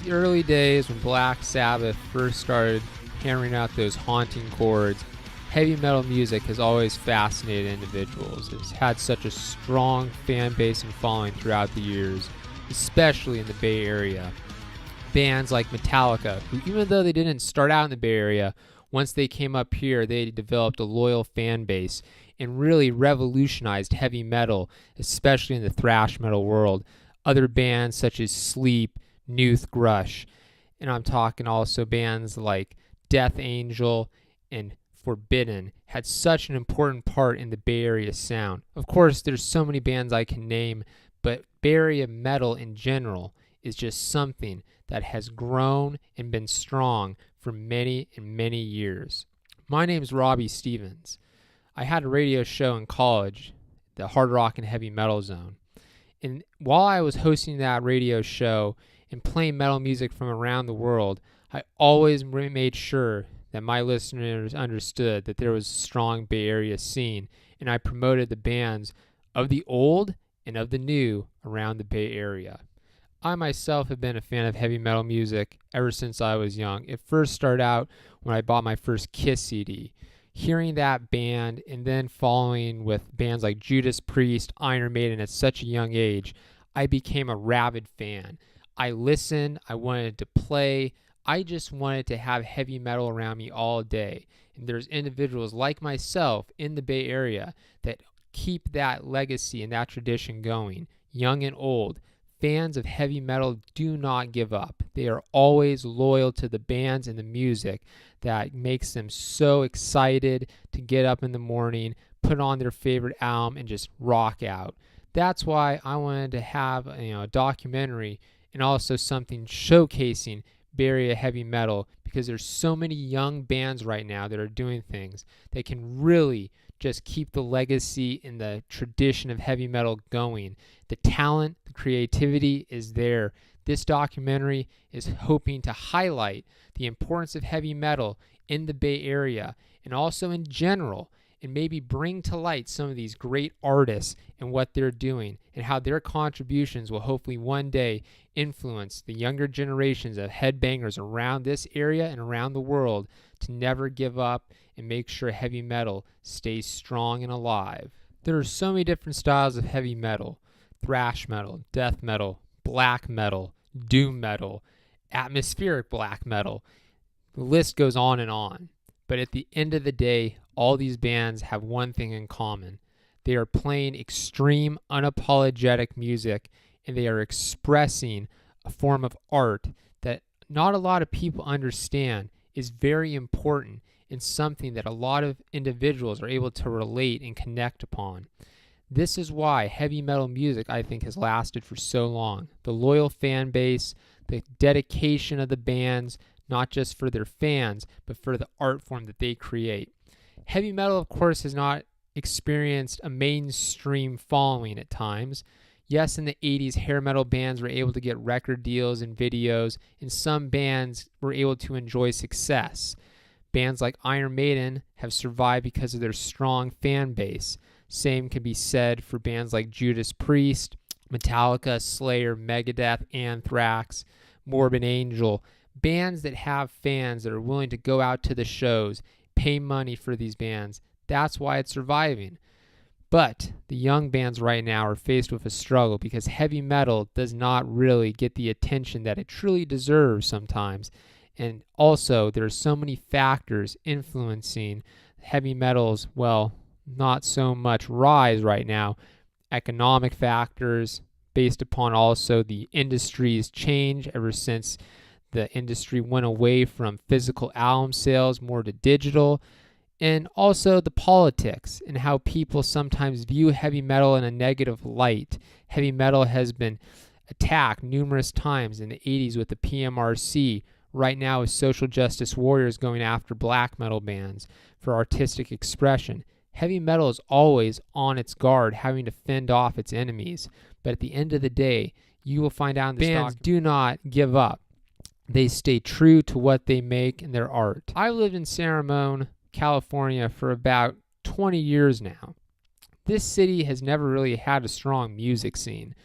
the early days when Black Sabbath first started hammering out those haunting chords, heavy metal music has always fascinated individuals. It's had such a strong fan base and following throughout the years, especially in the Bay Area. Bands like Metallica, who even though they didn't start out in the Bay Area, once they came up here, they developed a loyal fan base and really revolutionized heavy metal, especially in the thrash metal world. Other bands such as Sleep, Nuth Grush, and I'm talking also bands like Death Angel and Forbidden had such an important part in the Bay Area sound. Of course, there's so many bands I can name, but Bay Area metal in general is just something that has grown and been strong for many and many years. My name's Robbie Stevens. I had a radio show in college, the Hard Rock and Heavy Metal Zone. And while I was hosting that radio show and playing metal music from around the world, I always made sure that my listeners understood that there was a strong Bay Area scene, and I promoted the bands of the old and of the new around the Bay Area. I myself have been a fan of heavy metal music ever since I was young. It first started out when I bought my first Kiss CD. Hearing that band and then following with bands like Judas Priest, Iron Maiden at such a young age, I became a rabid fan. I listened, I wanted to play, I just wanted to have heavy metal around me all day. And there's individuals like myself in the Bay Area that keep that legacy and that tradition going, young and old. Fans of heavy metal do not give up. They are always loyal to the bands and the music that makes them so excited to get up in the morning, put on their favorite album, and just rock out. That's why I wanted to have a documentary and also something showcasing Bay Area heavy metal, because there's so many young bands right now that are doing things that can really just keep the legacy and the tradition of heavy metal going. The talent, the creativity is there. This documentary is hoping to highlight the importance of heavy metal in the Bay Area and also in general, and maybe bring to light some of these great artists and what they're doing and how their contributions will hopefully one day influence the younger generations of headbangers around this area and around the world to never give up and make sure heavy metal stays strong and alive. There are so many different styles of heavy metal: thrash metal, death metal, black metal, doom metal, atmospheric black metal. The list goes on and on. But at the end of the day, all these bands have one thing in common. They are playing extreme, unapologetic music, and they are expressing a form of art that not a lot of people understand is very important and something that a lot of individuals are able to relate and connect upon. This is why heavy metal music, I think, has lasted for so long. The loyal fan base, the dedication of the bands, not just for their fans, but for the art form that they create. Heavy metal, of course, has not experienced a mainstream following at times. Yes, in the 80s, hair metal bands were able to get record deals and videos, and some bands were able to enjoy success. Bands like Iron Maiden have survived because of their strong fan base. Same can be said for bands like Judas Priest, Metallica, Slayer, Megadeth, Anthrax, Morbid Angel. Bands that have fans that are willing to go out to the shows, pay money for these bands. That's why it's surviving. But the young bands right now are faced with a struggle because heavy metal does not really get the attention that it truly deserves sometimes. And also, there are so many factors influencing heavy metal's, not so much rise right now. Economic factors based upon also the industry's change ever since the industry went away from physical album sales more to digital. And also the politics and how people sometimes view heavy metal in a negative light. Heavy metal has been attacked numerous times in the 80s with the PMRC. Right now with social justice warriors going after black metal bands for artistic expression. Heavy metal is always on its guard, having to fend off its enemies. But at the end of the day, you will find out bands do not give up. They stay true to what they make in their art. I've lived in San Ramon, California for about 20 years now. This city has never really had a strong music scene.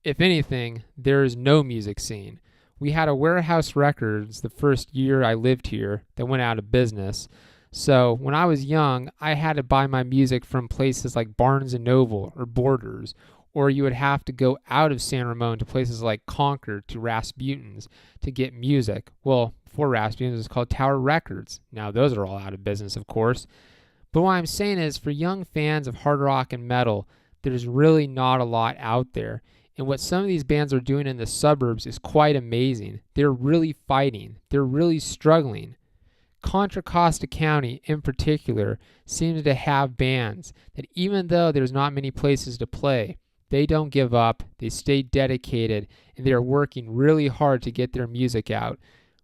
If anything, there is no music scene. We had a Warehouse Records the first year I lived here that went out of business. So when I was young, I had to buy my music from places like Barnes & Noble or Borders, or you would have to go out of San Ramon to places like Concord to Rasputin's to get music. Well, before Rasputin's, it was called Tower Records. Now those are all out of business, of course. But what I'm saying is, for young fans of hard rock and metal, there's really not a lot out there. And what some of these bands are doing in the suburbs is quite amazing. They're really fighting. They're really struggling. Contra Costa County, in particular, seems to have bands that even though there's not many places to play, they don't give up, they stay dedicated, and they are working really hard to get their music out.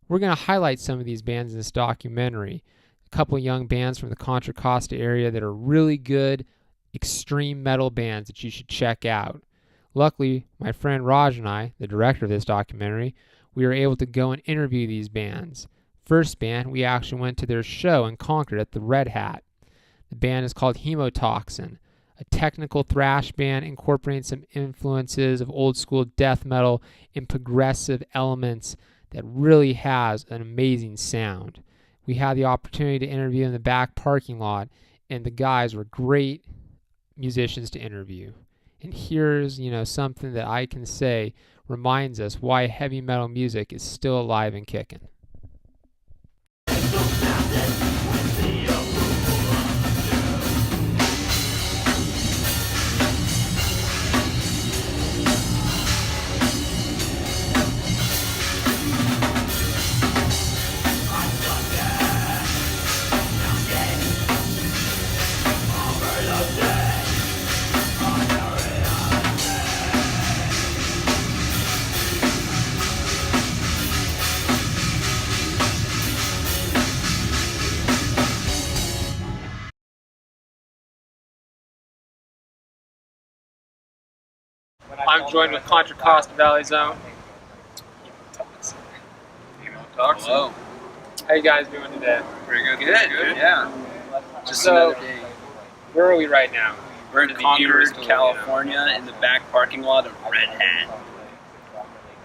We're going to highlight some of these bands in this documentary. A couple young bands from the Contra Costa area that are really good, extreme metal bands that you should check out. Luckily, my friend Raj and I, the director of this documentary, we were able to go and interview these bands. First band, we actually went to their show in Concord at the Red Hat. The band is called Hemotoxin, a technical thrash band incorporating some influences of old school death metal and progressive elements that really has an amazing sound. We had the opportunity to interview in the back parking lot, and the guys were great musicians to interview. And here's, something that I can say reminds us why heavy metal music is still alive and kicking. I'm joined with Contra Costa Valley Zone. Hemotoxin. Hello. How you guys doing today? Pretty good. Good. Yeah. Just So, another day. Where are we right now? We're in Concord, California, in the back parking lot of Red Hat.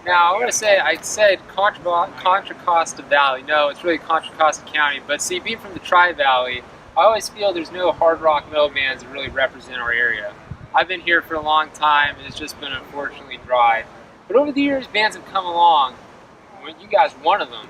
Now, I want to say, I said Contra Costa Valley. No, it's really Contra Costa County. But see, being from the Tri-Valley, I always feel there's no hard rock metal bands that really represent our area. I've been here for a long time, and it's just been unfortunately dry. But over the years, bands have come along. Well, you guys, one of them.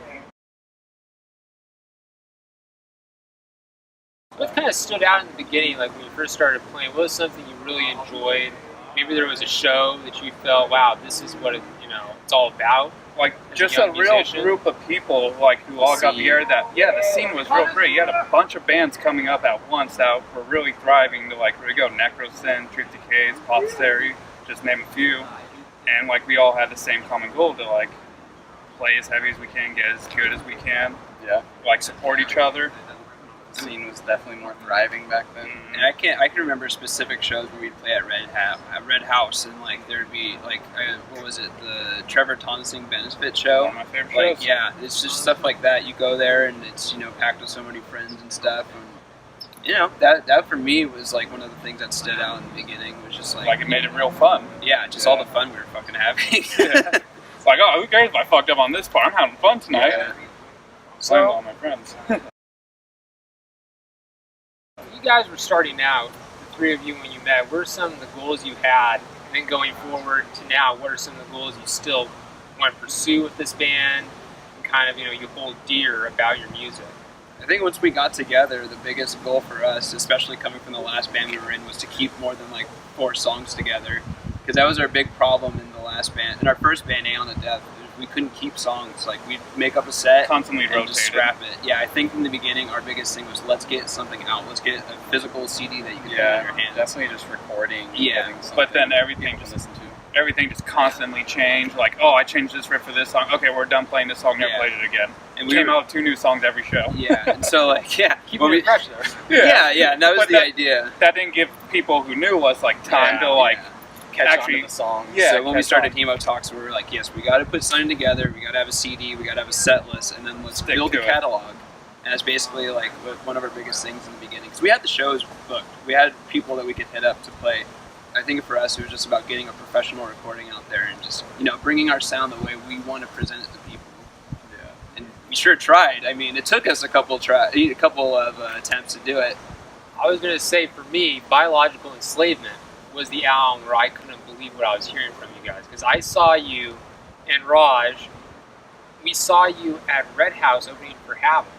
What kind of stood out in the beginning, like when you first started playing? What was something you really enjoyed? Maybe there was a show that you felt, wow, this is what it's all about. Like just a real group of people who all got together. The scene was real great. You had a bunch of bands coming up at once that were really thriving. To Necrosin, Truth Decays, Apothecary, just name a few. And we all had the same common goal to play as heavy as we can, get as good as we can. Yeah. Support each other. The scene was definitely more thriving back then. And I can remember specific shows where we'd play at Red House, and there'd be what was it, the Trevor Tonsing benefit show? One of my favorite shows. Yeah, it's just stuff like that. You go there and it's packed with so many friends and stuff. And, that for me was one of the things that stood out in the beginning was just it made it real fun. Yeah, just all the fun we were fucking having. Yeah. It's who cares if I fucked up on this part? I'm having fun tonight. Yeah. Playing with all my friends. You guys were starting out, the three of you when you met. What are some of the goals you had? And then going forward to now, what are some of the goals you still want to pursue with this band? And kind of, you hold dear about your music? I think once we got together, the biggest goal for us, especially coming from the last band we were in, was to keep more than 4 songs together. Because that was our big problem in the last band. In our first band, Aeon of Death, we couldn't keep songs. We'd make up a set constantly and just scrap it. Yeah, I think in the beginning, our biggest thing was let's get something out. Let's get a physical CD that you can put in your hand. Definitely just recording. Yeah, but then everything just constantly changed. I changed this riff for this song. Okay, we're done playing this song. Never played it again. And we came out with 2 new songs every show. Yeah, and so keep it fresh though. Yeah, and that was the idea. That didn't give people who knew us time to catch on to the songs. Yeah, so when we started Hemotoxin, we were yes, we got to put something together. We got to have a CD. We got to have a set list, and then let's build a catalog. And that's basically one of our biggest things in the beginning. Because we had the shows booked. We had people that we could hit up to play. I think for us, it was just about getting a professional recording out there and just, you know, bringing our sound the way we want to present it to people. Yeah. And we sure tried. I mean, it took us a couple of attempts to do it. I was going to say, for me, Biological Enslavement was the album where I couldn't believe what I was hearing from you guys. Because I saw you and Raj, we saw you at Red House opening for Havoc.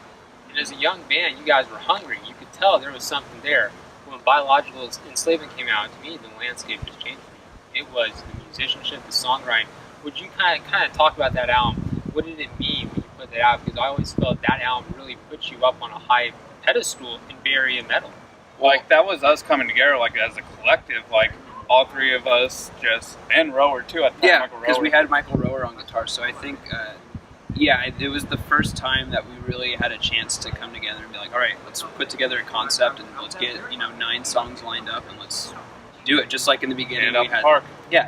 And as a young band, you guys were hungry. You could tell there was something there. When Biological Enslavement came out, to me, the landscape just changed for me. It was the musicianship, the songwriting. Would you kind of talk about that album? What did it mean when you put that out? Because I always felt that album really put you up on a high pedestal in Bay Area metal. Like, that was us coming together, like, as a collective, like, all three of us just, and Rower, too, at the time. Yeah, because we had Michael Rower on guitar, so I think, it was the first time that we really had a chance to come together and be like, all right, let's put together a concept and let's get, 9 songs lined up and let's do it. Just like in the beginning,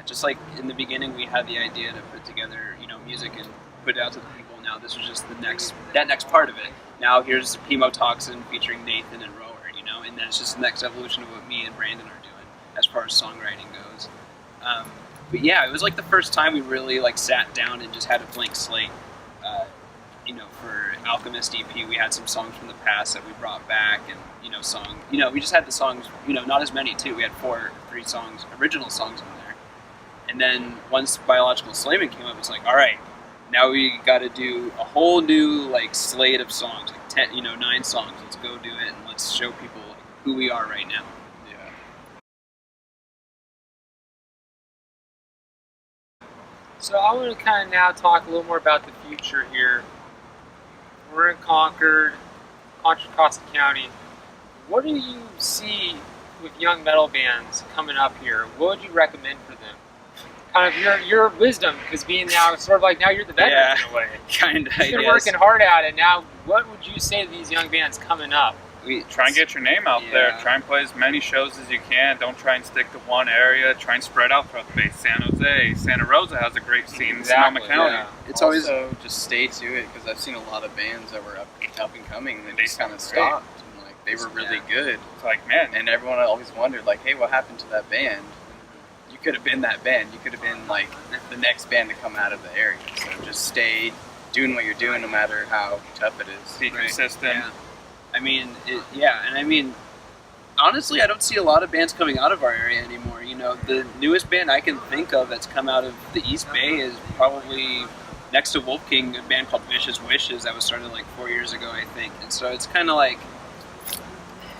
just like in the beginning, we had the idea to put together, music and put it out to the people. Now this was just that next part of it. Now here's Hemotoxin featuring Nathan and Rower, and then it's just the next evolution of what me and Brandon are doing as far as songwriting goes. But yeah, it was like the first time we really like sat down and just had a blank slate. For Alchemist EP, we had some songs from the past that we brought back, and we just had the songs, not as many too. We had 3 songs, original songs on there. And then once Biological Enslavement came up, it's like, all right, now we got to do a whole new like slate of songs, like 10, 9 songs. Let's go do it and let's show people who we are right now. So I want to kind of now talk a little more about the future here. We're in Contra Costa County. What do you see with young metal bands coming up here? What would you recommend for them? Kind of your wisdom, because being now sort of like now you're the veteran in a way. Kind of. You've been working hard at it. Now, what would you say to these young bands coming up? Try and get your name out there. Try and play as many shows as you can. Don't try and stick to one area. Try and spread out throughout the base. San Jose, Santa Rosa has a great scene. Sonoma County. Yeah. It's always just stay to it, because I've seen a lot of bands that were up and coming and they just kind of stopped. And, like, they were really good. It's like, man. And everyone always wondered, like, hey, what happened to that band? You could have been that band. You could have been like the next band to come out of the area. So just stay doing what you're doing, no matter how tough it is. Be consistent. Yeah. Honestly, I don't see a lot of bands coming out of our area anymore. The newest band I can think of that's come out of the East Bay is probably next to Wolf King, a band called Vicious Wishes that was started like 4 years ago, I think. And so it's kind of like,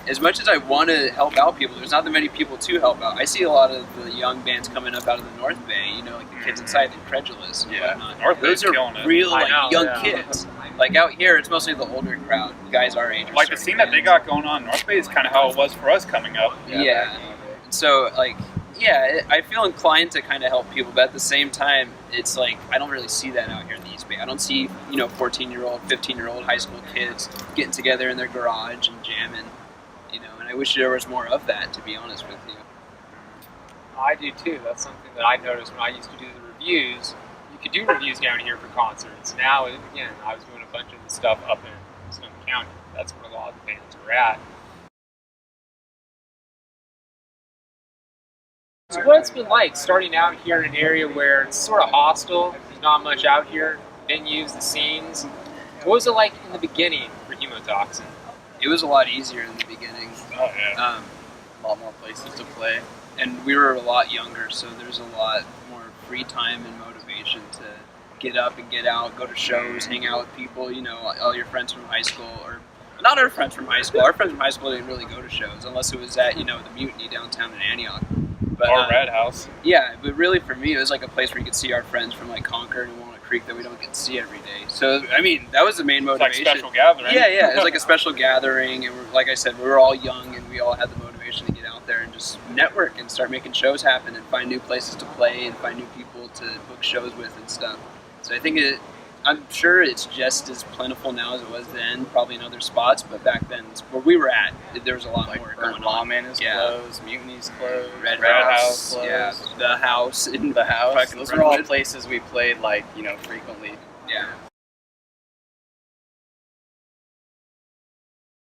as much as I want to help out people, there's not that many people to help out. I see a lot of the young bands coming up out of the North Bay, like the Kids Inside, the Incredulous, and whatnot. North Bay's Those are killing it. real young kids. Like out here, it's mostly the older crowd, guys our age. Like the scene that they got going on in North Bay is kind of how it was for us coming up. Yeah. So I feel inclined to kind of help people, but at the same time, it's like I don't really see that out here in the East Bay. I don't see 14-year-old, 15-year-old high school kids getting together in their garage and jamming. And I wish there was more of that, to be honest with you. I do too. That's something that I noticed when I used to do the reviews. You could do reviews down here for concerts. Now, again, I was doing a bunch of the stuff up in Sonoma County. That's where a lot of the bands were at. So what's it been like starting out here in an area where it's sort of hostile, there's not much out here, venues, the scenes? What was it like in the beginning for Hemotoxin? It was a lot easier in the beginning. Oh, yeah. A lot more places to play. And we were a lot younger, so there's a lot more free time and motivation to get up and get out, go to shows, hang out with people, all your friends from high school, or not our friends from high school. Our friends from high school didn't really go to shows unless it was at, the Mutiny downtown in Antioch. But, or Red House. Yeah, but really for me, it was like a place where you could see our friends from like Concord and Walnut Creek that we don't get to see every day. So, that was the main motivation. It's like special gathering. Yeah, it was like a special gathering, and like I said, we were all young and we all had the motivation to get out there and just network and start making shows happen and find new places to play and find new people to book shows with and stuff. So I think I'm sure it's just as plentiful now as it was then, probably in other spots, but back then, where we were at, there was a lot more going on. Lawman is closed, Mutiny's closed, Red House closed, yeah, the house. Those were all places we played, frequently. Yeah.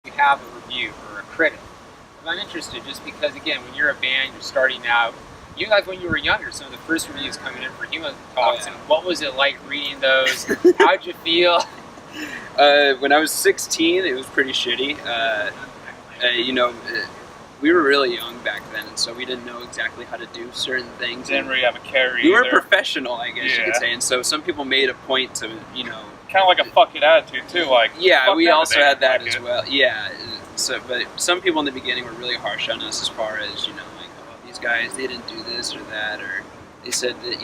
We have a review or a critic. I'm interested just because, again, when you're a band, you're starting out, you guys, when you were younger, some of the first reviews coming in for Hemotoxin, what was it like reading those? How'd you feel? When I was 16, it was pretty shitty. We were really young back then, and so we didn't know exactly how to do certain things. Didn't really have a care We were either. professional, I guess you could say, and so some people made a point to, kind of like a fuck it attitude too, like yeah, we also they had that like as it. well. Yeah, so but some people in the beginning were really harsh on us as far as like, oh, these guys, they didn't do this or that, or they said that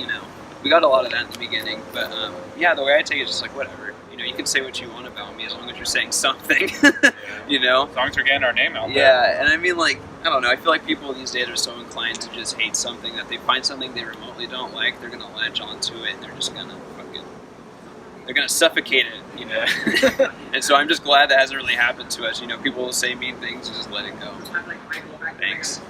we got a lot of that in the beginning. But yeah, the way I take it is just like whatever. You can say what you want about me as long as you're saying something. As long as we're getting our name out there. Yeah, and I mean, like, I don't know. I feel like people these days are so inclined to just hate something that they find something they remotely don't like, they're gonna latch onto it, and they're just gonna they're gonna suffocate it, And so I'm just glad that hasn't really happened to us. People will say mean things and just let it go. Thanks.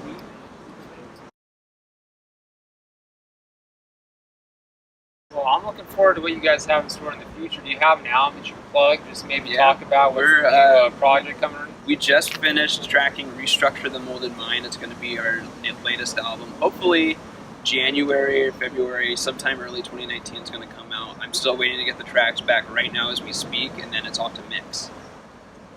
Well, I'm looking forward to what you guys have in store in the future. Do you have an album that you can plug? Just maybe talk about what's the new project coming in? We just finished tracking Restructure the Molded Mind. It's going to be our latest album. Hopefully January or February, sometime early 2019 is going to come out. I'm still waiting to get the tracks back right now as we speak, and then it's off to mix.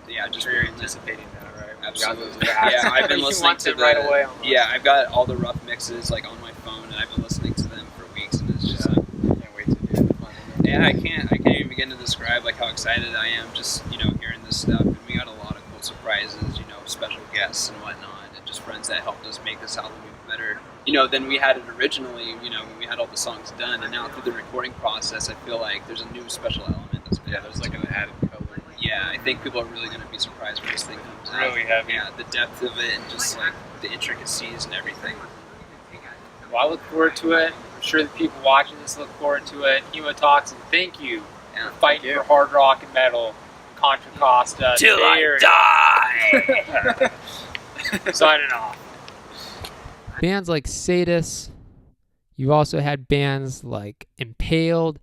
So yeah, just very anticipating that, right? Absolutely. Yeah, I've been listening to right away. Almost. Yeah, I've got all the rough mixes like on my phone, and I've been listening to them for weeks, and it's just like, Can't wait to do it. yeah, I can't even begin to describe like how excited I am just hearing this stuff. And we got a lot of cool surprises, special guests and whatnot, and just friends that helped us make this album even better, than we had it originally. When we had all the songs done, and now through the recording process, I feel like there's a new special element that's been There's like an added color. Yeah, I think people are really going to be surprised when this thing comes out. Really heavy. Yeah, the depth of it and just like the intricacies and everything. Well, I look forward to it. I'm sure the people watching this look forward to it. Hemotoxin, thank you for fighting for hard rock and metal. Contra Costa. Till I die! Signing off. Bands like Sadus. You've also had bands like Impaled.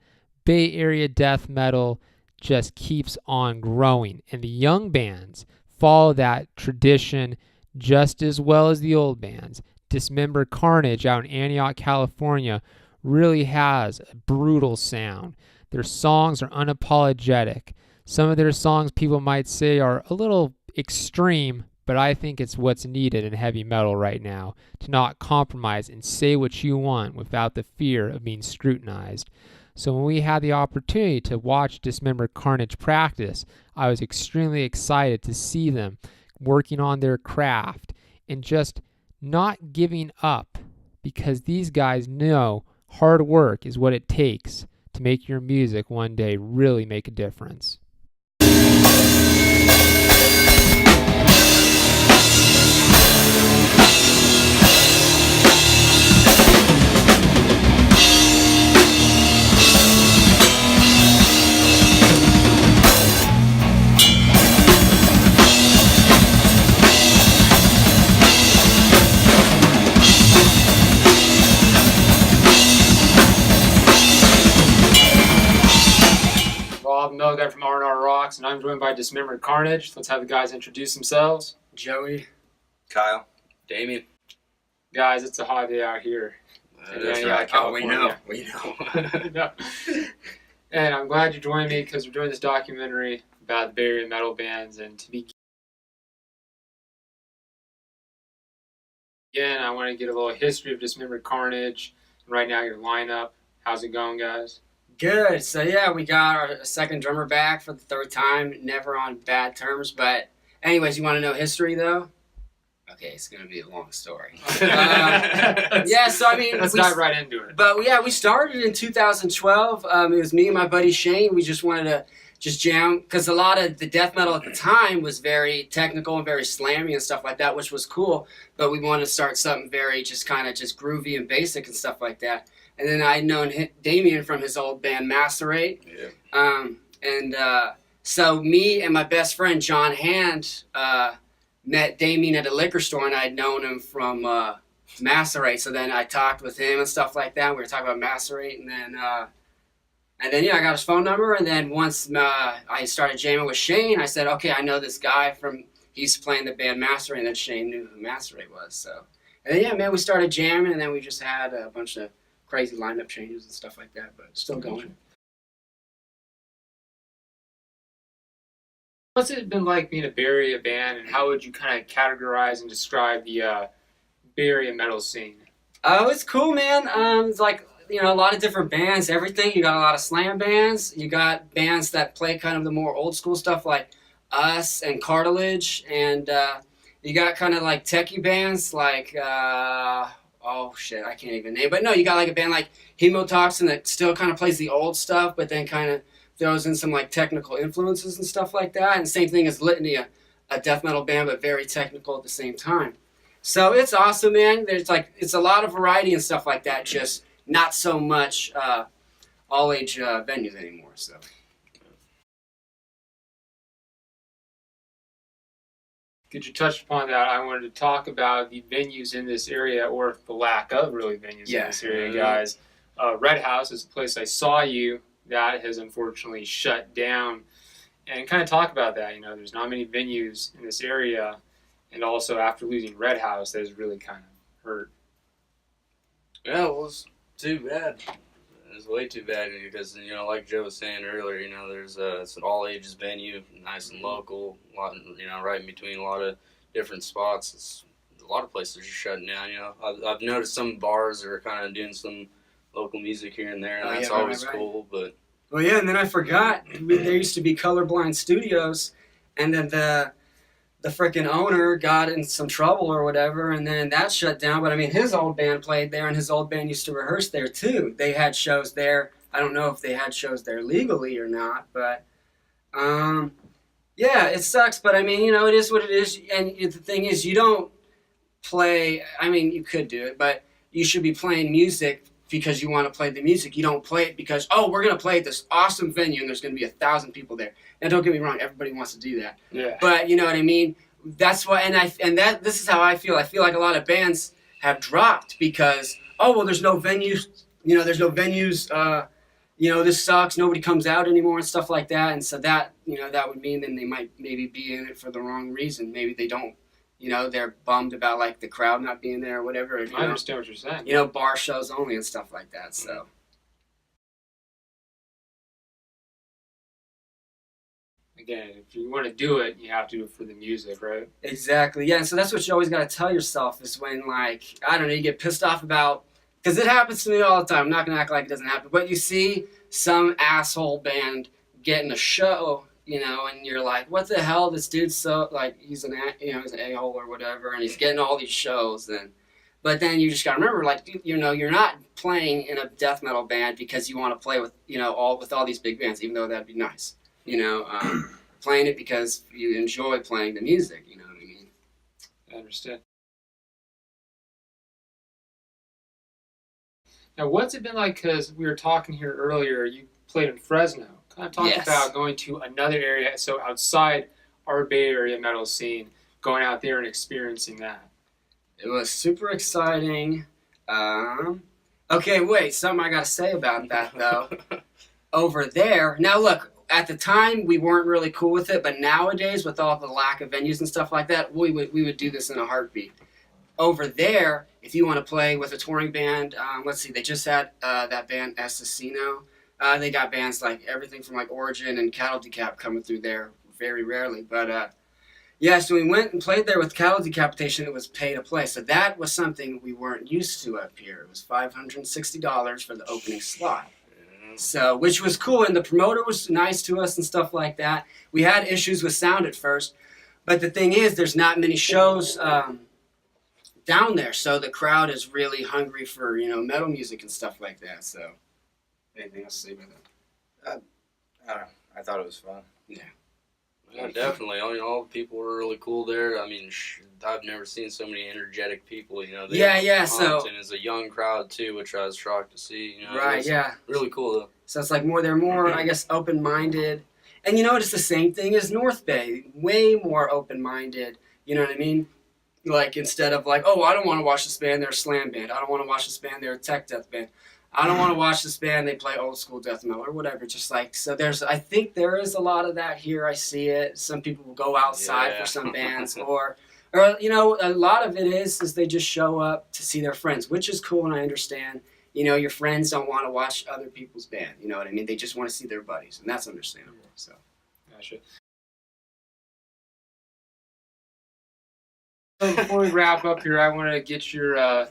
Bay Area death metal just keeps on growing. And the young bands follow that tradition just as well as the old bands. Dismembered Carnage out in Antioch, California really has a brutal sound. Their songs are unapologetic. Some of their songs people might say are a little extreme, but I think it's what's needed in heavy metal right now, to not compromise and say what you want without the fear of being scrutinized. So when we had the opportunity to watch Dismembered Carnage practice, I was extremely excited to see them working on their craft and just not giving up, because these guys know hard work is what it takes to make your music one day really make a difference. Guy from R&R Rocks, and I'm joined by Dismembered Carnage. Let's have the guys introduce themselves. Joey, Kyle, Damien. Guys, it's a hot day out here. That's right. We know. No. And I'm glad you joined me because we're doing this documentary about the Bay Area metal bands. And to begin, I want to get a little history of Dismembered Carnage. And right now, your lineup. How's it going, guys? good. So yeah, we got our second drummer back for the third time. Never on bad terms, but anyways, you want to know history though? Okay, it's gonna be a long story. Yeah, so I mean, let's dive right into it. But yeah, we started in 2012. It was me and my buddy Shane. We just wanted to just jam because a lot of the death metal at the time was very technical and very slammy and stuff like that, which was cool. But we wanted to start something very just kind of just groovy and basic and stuff like that. And then I'd known Damien from his old band Macerate. Yeah. So me and my best friend John Hand met Damien at a liquor store, and I'd known him from Macerate. So then I talked with him and stuff like that. We were talking about Macerate, and then yeah, I got his phone number. And then once I started jamming with Shane, I said, okay, I know this guy from, he's playing the band Macerate, and then Shane knew who Macerate was. So, And yeah, man, we started jamming, and then we just had a bunch of crazy lineup changes and stuff like that, but still going. What's it been like being a Bay Area band, and how would you kind of categorize and describe the Bay Area metal scene? Oh, it's cool, man. It's like, you know, a lot of different bands, everything. You got a lot of slam bands. You got bands that play kind of the more old school stuff like us and Cartilage. And you got kind of like techie bands like, oh shit, I can't even name. But no, you got like a band like Hemotoxin that still kind of plays the old stuff, but then kind of throws in some like technical influences and stuff like that. And same thing as Litany, a death metal band, but very technical at the same time. So it's awesome, man. There's like, it's a lot of variety and stuff like that, just not so much all age venues anymore. So. Could you touch upon that? I wanted to talk about the venues in this area, or the lack of really venues in this area, guys. Red House is a place I saw you that has unfortunately shut down. And kind of talk about that. You know, there's not many venues in this area. And also, after losing Red House, that has really kind of hurt. Yeah, it was too bad. It was way too bad because, you know, like Joe was saying earlier, you know, there's it's an all-ages venue, nice and local, a lot, you know, right in between a lot of different spots. It's, a lot of places are shutting down, you know. I've noticed some bars are kind of doing some local music here and there, and that's always cool. But well, yeah, and then I forgot, there used to be Colorblind Studios, and then the freaking owner got in some trouble or whatever, and then that shut down. But I mean, his old band played there, and his old band used to rehearse there too. They had shows there. I don't know if they had shows there legally or not, but yeah, it sucks. But I mean, you know, it is what it is. And the thing is, you don't play. I mean, you could do it, but you should be playing music because you want to play the music. You don't play it because, oh, we're going to play at this awesome venue and there's going to be 1,000 people there. And don't get me wrong, everybody wants to do that. Yeah. But you know what I mean? That's why, this is how I feel. I feel like a lot of bands have dropped because, oh, well, there's no venues, you know, you know, this sucks, nobody comes out anymore and stuff like that. And so that, you know, that would mean then they might maybe be in it for the wrong reason. Maybe they don't. You know, they're bummed about, like, the crowd not being there or whatever. I understand what you're saying. You know, bar shows only and stuff like that, so. Again, if you want to do it, you have to do it for the music, right? Exactly, yeah. So that's what you always got to tell yourself is when, like, I don't know, you get pissed off about, because it happens to me all the time. I'm not going to act like it doesn't happen. But you see some asshole band getting a show, you know, and you're like, what the hell? This dude's so, like, he's an a-hole or whatever, and he's getting all these shows. But then you just got to remember, like, you know, you're not playing in a death metal band because you want to play with, you know, all these big bands, even though that'd be nice. You know, playing it because you enjoy playing the music, you know what I mean? I understand. Now, what's it been like, because we were talking here earlier, you played in Fresno. Kind of talk about going to another area, so outside our Bay Area metal scene, going out there and experiencing that. It was super exciting. Okay, wait, something I got to say about that, though. Over there, now look, at the time, we weren't really cool with it, but nowadays, with all the lack of venues and stuff like that, we would do this in a heartbeat. Over there, if you want to play with a touring band, let's see, they just had that band Assassino. They got bands like everything from like Origin and Cattle Decap coming through there very rarely. But yeah, so we went and played there with Cattle Decapitation. It was pay to play. So that was something we weren't used to up here. It was $560 for the opening slot. So, which was cool, and the promoter was nice to us and stuff like that. We had issues with sound at first, but the thing is, there's not many shows down there, so the crowd is really hungry for, you know, metal music and stuff like that. So, anything else to say about that? I don't know. I thought it was fun. Yeah. Yeah, definitely. I mean, all the people were really cool there. I mean, I've never seen so many energetic people. You know, So is a young crowd too, which I was shocked to see. You know, right, yeah, really cool though. So it's like they're more, I guess, open-minded, and you know, it's the same thing as North Bay, way more open-minded. You know what I mean? Like instead of like, oh, I don't want to watch this band, they're a slam band. I don't want to watch this band, they're a tech death band. I don't want to watch this band, they play old school death metal or whatever. Just like, so I think there is a lot of that here. I see it. Some people will go outside for some bands or Or, you know, a lot of it is they just show up to see their friends, which is cool, and I understand. You know, your friends don't want to watch other people's band. You know what I mean? They just want to see their buddies, and that's understandable. So, Gotcha. So before we wrap up here, I want to get your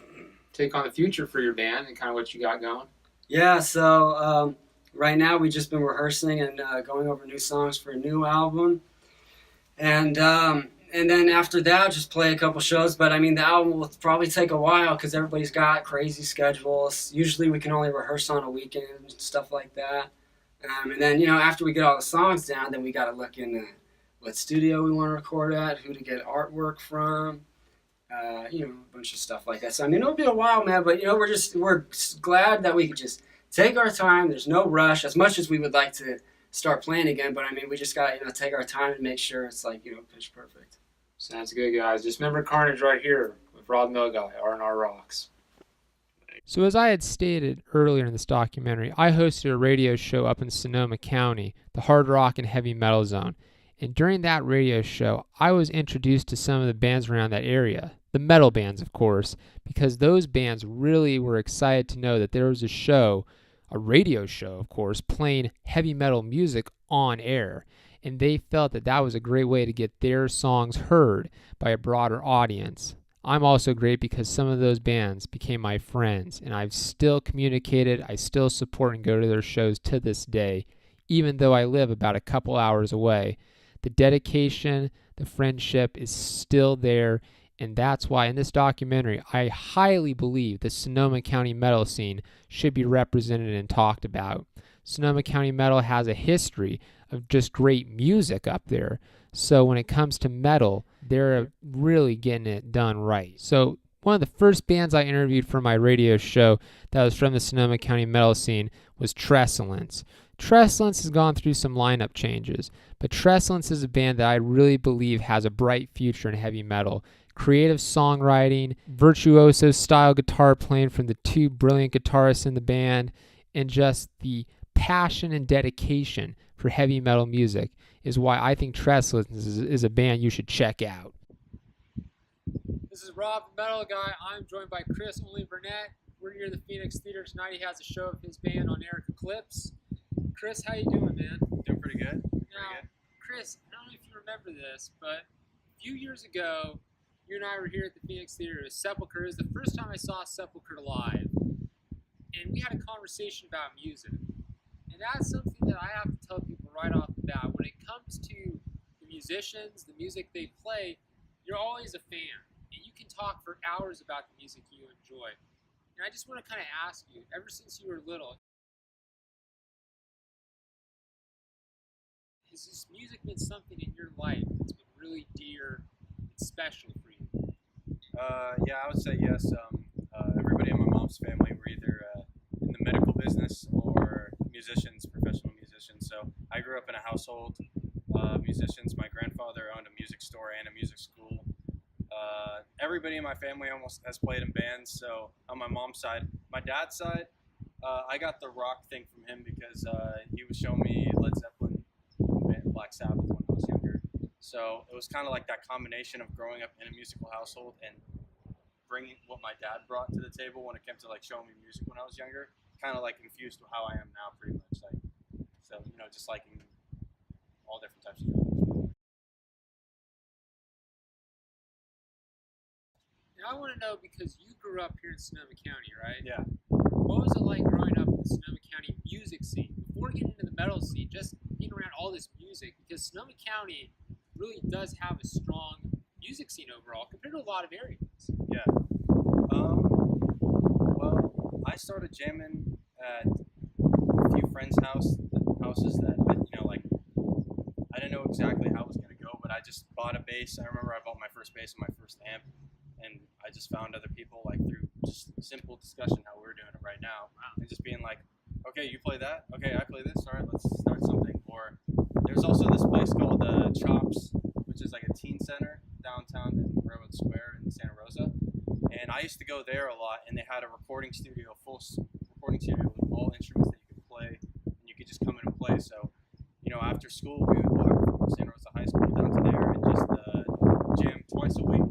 take on the future for your band and kind of what you got going. Yeah, so right now we've just been rehearsing and going over new songs for a new album. And then after that, just play a couple shows. But, I mean, the album will probably take a while because everybody's got crazy schedules. Usually we can only rehearse on a weekend and stuff like that. And then, you know, after we get all the songs down, then we got to look into what studio we want to record at, who to get artwork from, you know, a bunch of stuff like that. So, I mean, it'll be a while, man. But, you know, we're glad that we could just take our time. There's no rush, as much as we would like to start playing again. But, I mean, we just got to, you know, take our time and make sure it's, like, you know, pitch perfect. Sounds good, guys. Dismembered Carnage right here with Rob Milguy, R&R Rocks. So as I had stated earlier in this documentary, I hosted a radio show up in Sonoma County, the hard rock and heavy metal zone. And during that radio show, I was introduced to some of the bands around that area. The metal bands, of course, because those bands really were excited to know that there was a show, a radio show, of course, playing heavy metal music on air. And they felt that that was a great way to get their songs heard by a broader audience. I'm also great because some of those bands became my friends, and I've still communicated, I still support and go to their shows to this day, even though I live about a couple hours away. The dedication, the friendship is still there, and that's why in this documentary, I highly believe the Sonoma County metal scene should be represented and talked about. Sonoma County metal has a history of just great music up there. So when it comes to metal, they're really getting it done right. So one of the first bands I interviewed for my radio show that was from the Sonoma County metal scene was Trecelence. Trecelence has gone through some lineup changes, but Trecelence is a band that I really believe has a bright future in heavy metal. Creative songwriting, virtuoso style guitar playing from the two brilliant guitarists in the band, and just the passion and dedication for heavy metal music is why I think Trecelence is a band you should check out. This is Rob, Metal Guy. I'm joined by Chris Olney Burnett. We're near the Phoenix Theater tonight. He has a show of his band, Oneiric Eclipse. Chris, how you doing, man? Doing pretty good. Now, Chris, I don't know if you remember this, but a few years ago, you and I were here at the Phoenix Theater with Sepulchre. It was the first time I saw Sepulchre live. And we had a conversation about music. And that's something that I have to tell people right off the bat. When it comes to the musicians, the music they play, you're always a fan. And you can talk for hours about the music you enjoy. And I just want to kind of ask you, ever since you were little, has this music been something in your life that's been really dear and special for you? Yeah, I would say yes. Everybody in my mom's family were either in the medical business or musicians, professional musicians. So I grew up in a household of musicians. My grandfather owned a music store and a music school. Everybody in my family almost has played in bands. So on my mom's side, my dad's side, I got the rock thing from him because he was showing me Led Zeppelin and Black Sabbath when I was younger. So it was kind of like that combination of growing up in a musical household and bringing what my dad brought to the table when it came to like showing me music when I was younger, kind of like infused with how I am now pretty much. Like, so, you know, just liking all different types of music. Now I want to know, because you grew up here in Sonoma County, right? Yeah. What was it like growing up in the Sonoma County music scene? Before getting into the metal scene, just being around all this music, because Sonoma County really does have a strong music scene overall compared to a lot of areas. Yeah. Well, I started jamming at a few friends' houses that, you know, like, I didn't know exactly how it was going to go, but I just bought a bass. I remember I bought my first bass and my first amp, and I just found other people, like, through just simple discussion how we're doing it right now. And just being like, okay, you play that? Okay, I play this? All right, let's start something. Or there's also this place called Chops, which is like a teen center downtown in Railroad Square in Santa Rosa. And I used to go there a lot, and they had a recording studio, full recording studio with all instruments that you could play, and you could just come in and play. So, you know, after school, we would walk from Santa Rosa High School down to there and just jam twice a week.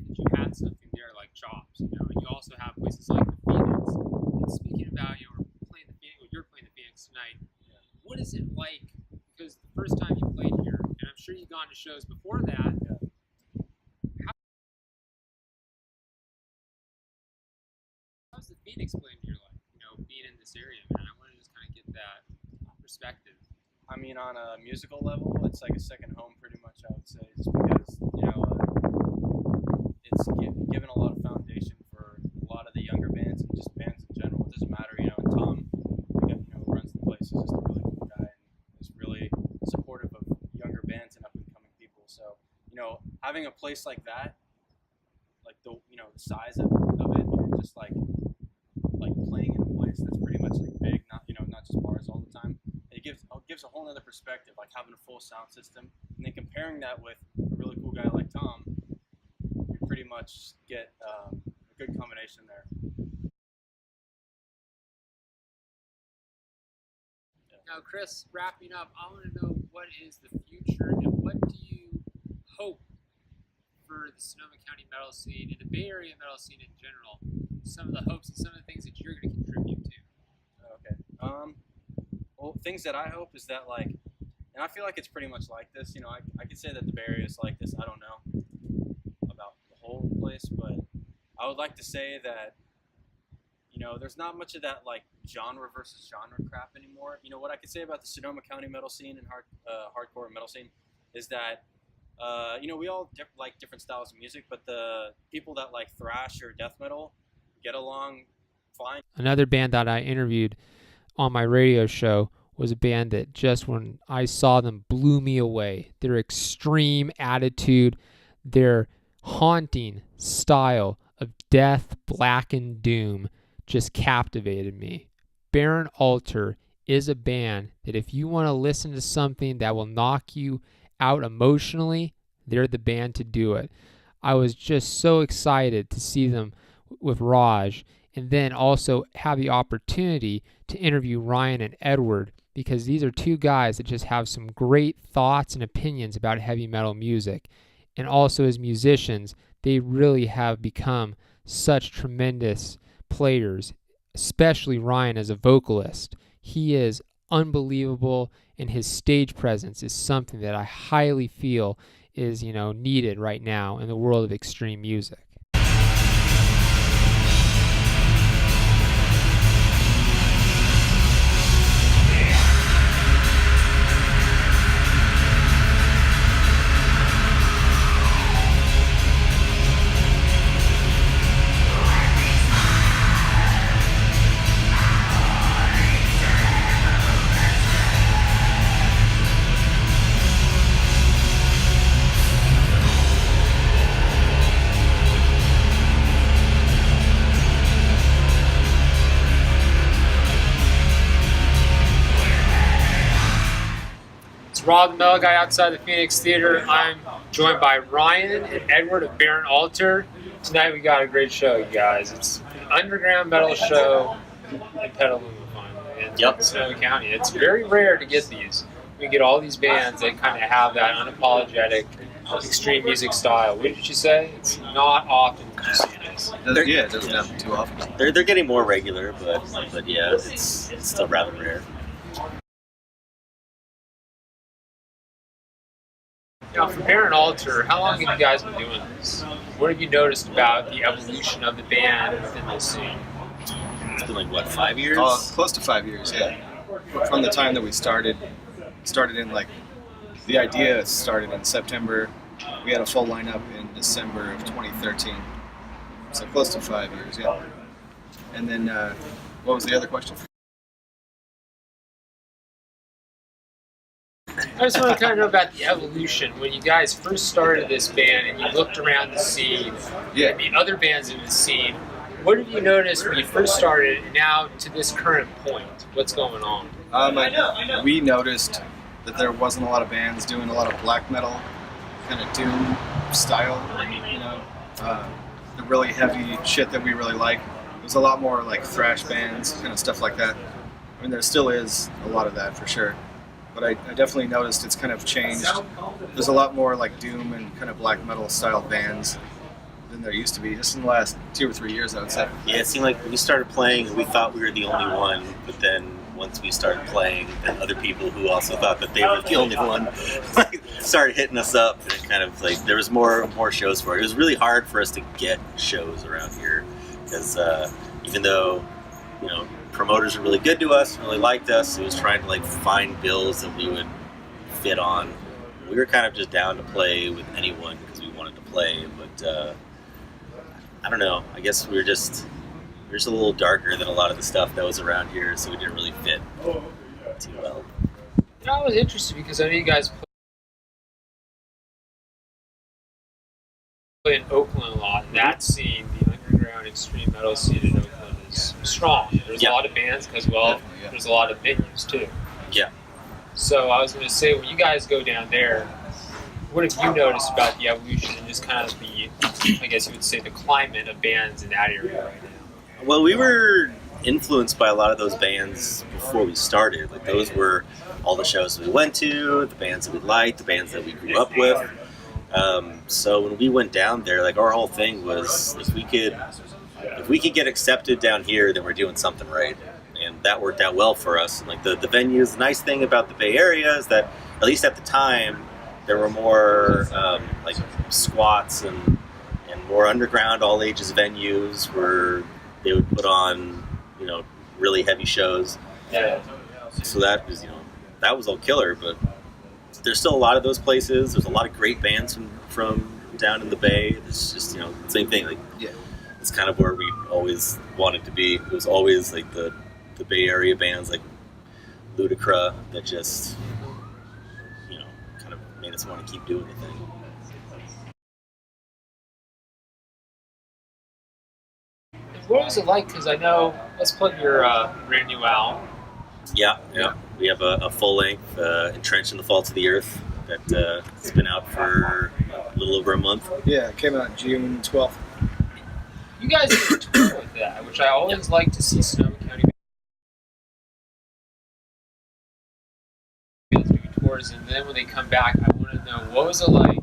that you had something there like Chops, you know, and you also have places like the Phoenix. And speaking about, you know, playing the Phoenix, or you're playing the Phoenix tonight, what is it like? Because the first time you played here, and I'm sure you've gone to shows before that, how's the Phoenix playing in your life? You know, being in this area, man. I want to just kind of get that perspective. I mean, on a musical level, it's like a second home, pretty much. I would say, just because you know it's given a lot of foundation for a lot of the younger bands and just bands in general. It doesn't matter, you know. And Tom, you know, who runs the place, is just a really cool guy and is really supportive of younger bands and up and coming people. So, you know, having a place like that, like the the size of it, and just like playing in a place that's pretty much like big, not just bars all the time. It gives a whole other perspective, like having a full sound system, and then comparing that with a really cool guy like Tom, you pretty much get a good combination there. Now, Chris, wrapping up, I want to know, what is the future and what do you hope for the Sonoma County metal scene and the Bay Area metal scene in general? Some of the hopes and some of the things that you're going to contribute to. Okay. Well, things that I hope is that, like, and I feel like it's pretty much like this. You know, I could say that the Bay Area is like this. I don't know about the whole place, but I would like to say that, you know, there's not much of that like genre versus genre crap anymore. You know, what I could say about the Sonoma County metal scene and hardcore metal scene is that, you know, we all like different styles of music, but the people that like thrash or death metal get along fine. Another band that I interviewed on my radio show was a band that just when I saw them blew me away. Their extreme attitude, their haunting style of death, black, and doom just captivated me. Barren Altar is a band that if you want to listen to something that will knock you out emotionally, they're the band to do it. I was just so excited to see them with Raj, and then also have the opportunity to interview Ryan and Edward, because these are two guys that just have some great thoughts and opinions about heavy metal music. And also as musicians, they really have become such tremendous players, especially Ryan as a vocalist. He is unbelievable, and his stage presence is something that I highly feel is, you know, needed right now in the world of extreme music. Rob the Metal Guy outside the Phoenix Theater. I'm joined by Ryan and Edward of Barren Altar. Tonight we got a great show, you guys. It's an underground metal show in Petaluma, finally, in Sonoma County. It's very rare to get these. We get all these bands that kind of have that unapologetic extreme music style. What did you say? It's not often you see this. Yeah, it doesn't happen too often. They're getting more regular, but yeah, it's still rather rare. Now, for Barren Altar, how long have you guys been doing this? What have you noticed about the evolution of the band within this scene? It's been like, what, 5 years? Close to 5 years, yeah. From the time that we started in like, the idea started in September. We had a full lineup in December of 2013. So close to 5 years, yeah. And then, what was the other question? I just want to kind of know about the evolution. When you guys first started this band and you looked around the scene and the other bands in the scene, what have you noticed when you first started and now to this current point? What's going on? We noticed that there wasn't a lot of bands doing a lot of black metal, kind of doom style, you know, the really heavy shit that we really like. There's a lot more like thrash bands, kind of stuff like that. I mean, there still is a lot of that for sure. But I definitely noticed it's kind of changed. There's a lot more like doom and kind of black metal style bands. than there used to be, just in the last 2 or 3 years, I would say. Yeah, it seemed like we started playing, we thought we were the only one, but then once we started playing, then other people who also thought that they were the only one started hitting us up, and it kind of like there was more shows for it. It was really hard for us to get shows around here because even though promoters were really good to us, really liked us, it was trying to like find bills that we would fit on. We were kind of just down to play with anyone because we wanted to play, but I don't know. I guess we're just a little darker than a lot of the stuff that was around here, so we didn't really fit too well. I was interested because I know you guys play in Oakland a lot, and that scene, the underground extreme metal scene in Oakland, is strong. There's a lot of bands as well. There's a lot of venues too. Yeah. So I was going to say, when you guys go down there, what have you noticed about the evolution and just kind of the, I guess you would say, the climate of bands in that area right now? Well, we were influenced by a lot of those bands before we started. Like those were all the shows we went to, the bands that we liked, the bands that we grew up with. So when we went down there, like our whole thing was if we could get accepted down here, then we're doing something right. And that worked out well for us. And like the venues, the nice thing about the Bay Area is that at least at the time there were more like squats and more underground all ages venues where they would put on really heavy shows. Yeah. So that was all killer, but there's still a lot of those places. There's a lot of great bands from down in the Bay. It's just same thing. Like it's kind of where we always wanted to be. It was always like the Bay Area bands like Ludacra that just kind of made us want to keep doing the thing. What was it like? Because I know, let's plug your brand new album. Yeah. We have a full length, Entrenched in the Faults of the Earth, that's been out for a little over a month. Yeah, it came out June 12th. You guys did a tour with that, which I always like to see Sonoma County bands doing tours, and then when they come back, I want to know, what was it like,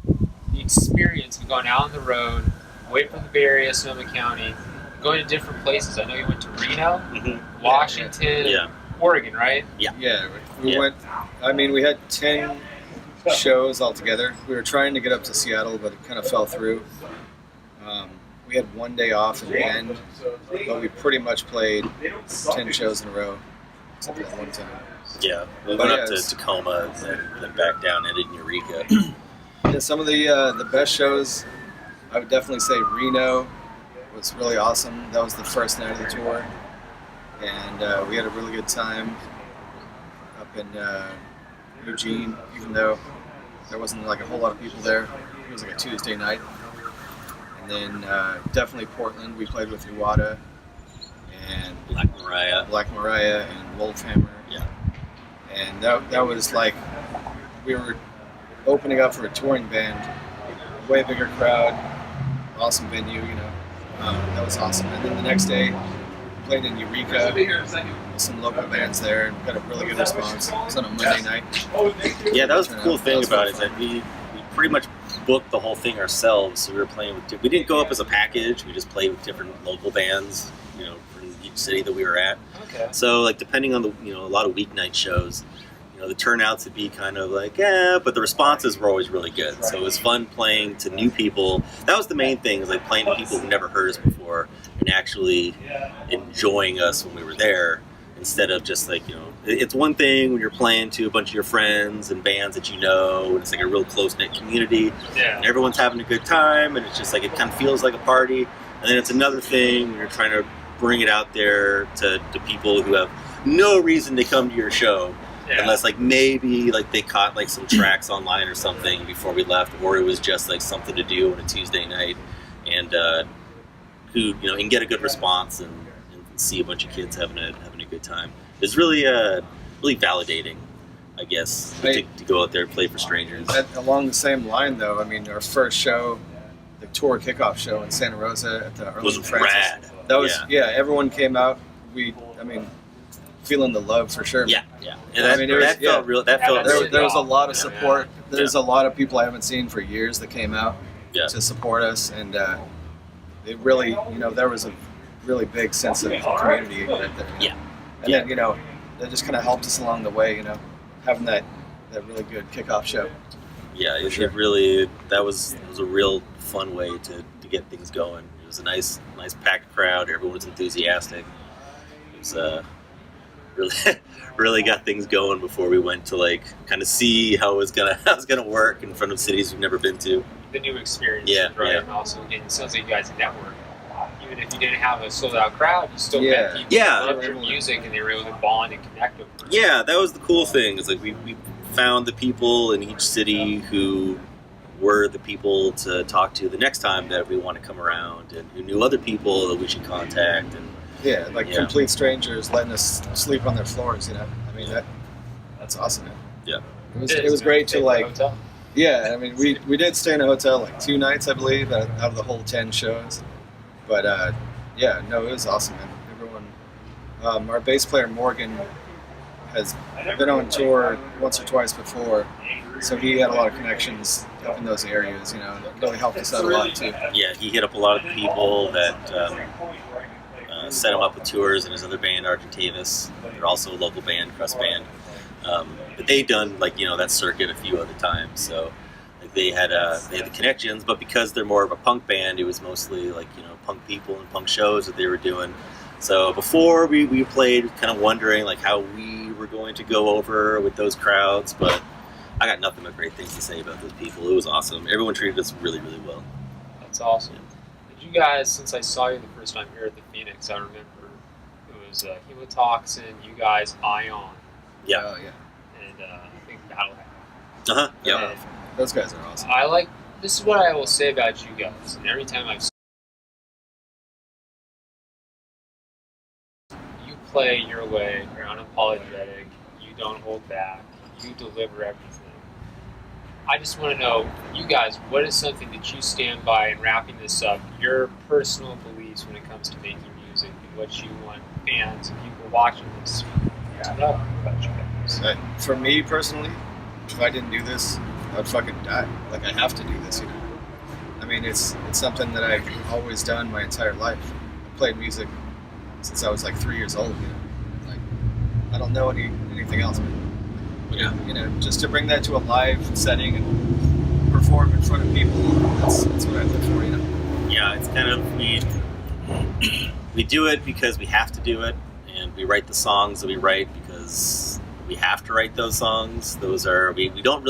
the experience of going out on the road, away from the Bay Area, Sonoma County, going to different places. I know you went to Reno, Washington, Oregon, right? Yeah, we went. I mean, we had 10 shows altogether. We were trying to get up to Seattle, but it kind of fell through. We had one day off in the end, but we pretty much played 10 shows in a row, except for that one time. Yeah, we went up to Tacoma and then back down and in Eureka. Yeah, some of the best shows, I would definitely say Reno was really awesome. That was the first night of the tour, and we had a really good time up in Eugene, even though there wasn't like a whole lot of people there. It was like a Tuesday night. And then definitely Portland, we played with Iwata and Black Mariah and Wolfhammer. Yeah. And that was like, we were opening up for a touring band, way bigger crowd, awesome venue, that was awesome. And then the next day, we played in Eureka with some local bands there and got a really good response. It was on a Monday night. Yeah, that was the cool thing about it, is that we pretty much booked the whole thing ourselves. So we were playing with, we didn't go up as a package, we just played with different local bands, from each city that we were at. Okay. So like depending on the, a lot of weeknight shows, the turnouts would be kind of like, but the responses were always really good. So it was fun playing to new people. That was the main thing, is like playing to people who never heard us before and actually enjoying us when we were there, instead of just like, it's one thing when you're playing to a bunch of your friends and bands that and it's like a real close-knit community, and everyone's having a good time, and it's just like, it kind of feels like a party. And then it's another thing when you're trying to bring it out there to people who have no reason to come to your show. Yeah. Unless like maybe like they caught like some tracks online or something before we left, or it was just like something to do on a Tuesday night, and who and get a good response and see a bunch of kids having a good time. It's really really validating, I guess, to go out there and play for strangers. Along the same line though, I mean, our first show, the tour kickoff show in Santa Rosa at the Arlington Francis, rad. That was everyone came out. Feeling the love for sure. Yeah. And that felt real. That felt there was a lot of support. There's a lot of people I haven't seen for years that came out to support us, and it really, there was a really big sense of community right there. Yeah. And then, that just kind of helped us along the way, having that really good kickoff show. Yeah, Sure. it really, that was a real fun way to get things going. It was a nice packed crowd. Everyone was enthusiastic. It was really really got things going before we went to like kind of see how it was gonna work in front of cities we've never been to. The new experience, Yeah, right? yeah. And also, again, it sounds like you guys network. Even if you didn't have a sold out crowd, you still Yeah. met people Yeah. who loved your music and they were able to bond and connect with them. Yeah, that was the cool thing. It's like we found the people in each city who were the people to talk to the next time that we want to come around, and who knew other people that we should contact. And Yeah, like Yeah. complete strangers letting us sleep on their floors, I mean, that's awesome, man. Yeah. It was great to Stay in like, a hotel. yeah, I mean, we did stay in a hotel like 2 nights, I believe, out of the whole 10 shows. But yeah, no, it was awesome, man. Everyone, our bass player Morgan has been on tour once or twice before, so he had a lot of connections up in those areas, It really helped us out a lot too. Yeah, he hit up a lot of the people that set him up with tours in his other band, Argentavis. They're also a local band, crust band. But they'd done that circuit a few other times, so like they had the connections. But because they're more of a punk band, it was mostly punk people and punk shows that they were doing. So before we played, kind of wondering like how we were going to go over with those crowds, but I got nothing but great things to say about those people. It was awesome. Everyone treated us really, really well. That's awesome. Did you guys, since I saw you the first time here at the Phoenix, I remember it was Hemotoxin, you guys, Ion, Yeah. Oh, yeah. and I think Battle. Yeah. Those guys are awesome. This is what I will say about you guys, and every time I've you play your way, you're unapologetic, you don't hold back, you deliver everything. I just want to know, you guys, what is something that you stand by in wrapping this up, your personal beliefs when it comes to making music and what you want fans and people watching this to know about you guys? For me personally, if I didn't do this, I'd fucking die. Like, I have to do this, I mean, it's something that I've always done my entire life. I played music since I was like 3 years old, Like, I don't know anything else, man. Yeah. Just to bring that to a live setting and perform in front of people, that's what I live for, Yeah, it's kind of we do it because we have to do it, and we write the songs that we write because we have to write those songs. Those are we don't